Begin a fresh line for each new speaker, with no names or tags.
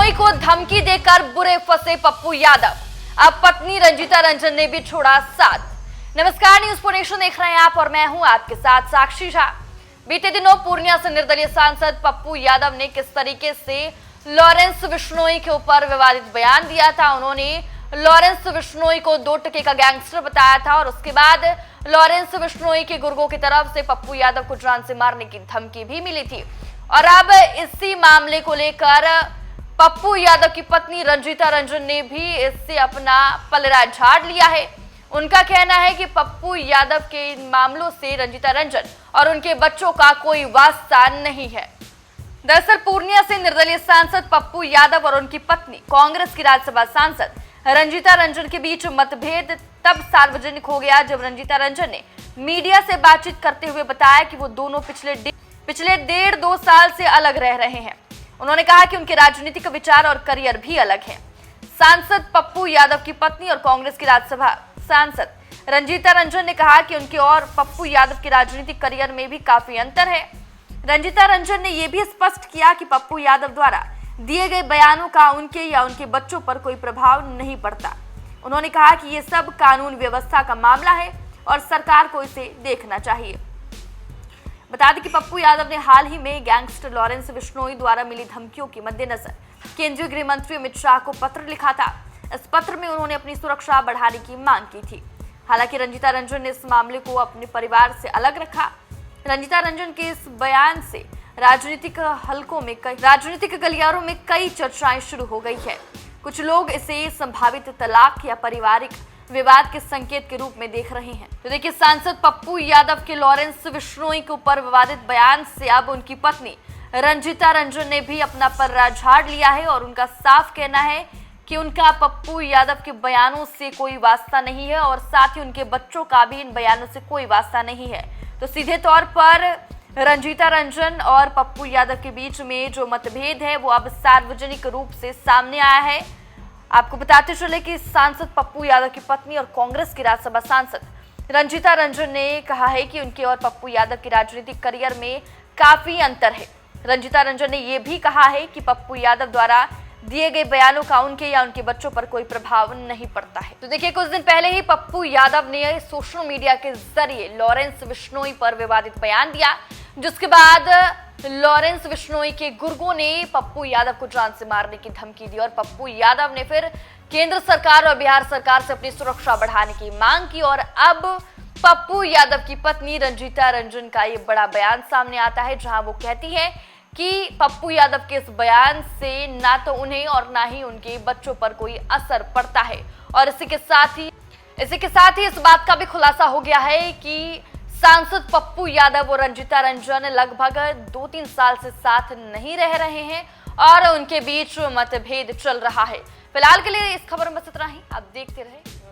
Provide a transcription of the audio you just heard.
बिश्नोई को धमकी देकर बुरे फंसे पप्पू यादव। अब पत्नी रंजीता रंजन ने भी छोड़ा साथ। नमस्कार, न्यूज़ फॉर नेशन देख रहे हैं आप और मैं हूं आपके साथ साक्षी झा। बीते दिनों पूर्णिया से निर्दलीय सांसद पप्पू यादव ने किस तरीके से लॉरेंस बिश्नोई के ऊपर विवादित बयान दिया था। उन्होंने लॉरेंस बिश्नोई को 2 टके का गैंगस्टर बताया था और उसके बाद लॉरेंस बिश्नोई के गुर्गों की तरफ से पप्पू यादव को जान से मारने की धमकी भी मिली थी। और अब इसी मामले को लेकर पप्पू यादव की पत्नी रंजीता रंजन ने भी इससे अपना पलड़ा झाड़ लिया है। उनका कहना है कि पप्पू यादव के इन मामलों से रंजीता रंजन और उनके बच्चों का कोई वास्ता नहीं है। दरअसल पूर्णिया से निर्दलीय सांसद पप्पू यादव और उनकी पत्नी कांग्रेस की राज्यसभा सांसद रंजीता रंजन के बीच मतभेद तब सार्वजनिक हो गया जब रंजीता रंजन ने मीडिया से बातचीत करते हुए बताया कि वो दोनों पिछले 1.5-2 साल से अलग रह रहे हैं। उन्होंने कहा कि उनके राजनीतिक विचार और करियर भी अलग हैं। सांसद पप्पू यादव की पत्नी और कांग्रेस की राज्यसभा सांसद रंजीता रंजन ने कहा कि उनके और पप्पू यादव के राजनीतिक करियर में भी काफी अंतर है। रंजीता रंजन ने यह भी स्पष्ट किया कि पप्पू यादव द्वारा दिए गए बयानों का उनके या उनके बच्चों पर कोई प्रभाव नहीं पड़ता। उन्होंने कहा कि ये सब कानून व्यवस्था का मामला है और सरकार को इसे देखना चाहिए। बता दें कि पप्पू यादव ने हाल ही में गैंगस्टर लॉरेंस बिश्नोई द्वारा मिली धमकियों के मद्देनजर केंद्रीय गृह मंत्री अमित शाह को पत्र लिखा था। इस पत्र में उन्होंने अपनी सुरक्षा बढ़ाने की मांग की थी। हालांकि रंजीता रंजन ने इस मामले को अपने परिवार से अलग रखा। रंजीता रंजन के इस बयान से राजनीतिक गलियारों में कई चर्चाएं शुरू हो गई है। कुछ लोग इसे संभावित तलाक या पारिवारिक विवाद के संकेत के रूप में देख रहे हैं। तो देखिए, सांसद पप्पू यादव के लॉरेंस बिश्नोई के ऊपर विवादित बयान से अब उनकी पत्नी रंजीता रंजन ने भी अपना पलड़ा झाड़ लिया है और उनका साफ कहना है कि उनका पप्पू यादव के बयानों से कोई वास्ता नहीं है और साथ ही उनके बच्चों का भी इन बयानों से कोई वास्ता नहीं है। तो सीधे तौर पर रंजीता रंजन और पप्पू यादव के बीच में जो मतभेद है वो अब सार्वजनिक रूप से सामने आया है। आपको बताते चले कि सांसद पप्पू यादव की पत्नी और कांग्रेस की राज्यसभा सांसद रंजीता रंजन ने कहा है कि उनके और पप्पू यादव के राजनीतिक करियर में काफी अंतर है। रंजीता रंजन ने यह भी कहा है कि पप्पू यादव द्वारा दिए गए बयानों का उनके या उनके बच्चों पर कोई प्रभाव नहीं पड़ता है। तो देखिए, कुछ दिन पहले ही पप्पू यादव ने सोशल मीडिया के जरिए लॉरेंस बिश्नोई पर विवादित बयान दिया, जिसके बाद लॉरेंस बिश्नोई के गुर्गों ने पप्पू यादव को जान से मारने की धमकी दी और पप्पू यादव ने फिर केंद्र सरकार और बिहार सरकार से अपनी सुरक्षा बढ़ाने की मांग की। और अब पप्पू यादव की पत्नी रंजीता रंजन का ये बड़ा बयान सामने आता है, जहां वो कहती है कि पप्पू यादव के इस बयान से ना तो उन्हें और ना ही उनके बच्चों पर कोई असर पड़ता है। और इसी के साथ ही इस बात का भी खुलासा हो गया है कि सांसद पप्पू यादव और रंजीता रंजन लगभग 2-3 साल से साथ नहीं रह रहे हैं और उनके बीच मतभेद चल रहा है। फिलहाल के लिए इस खबर में बस इतना ही। आप देखते रहे।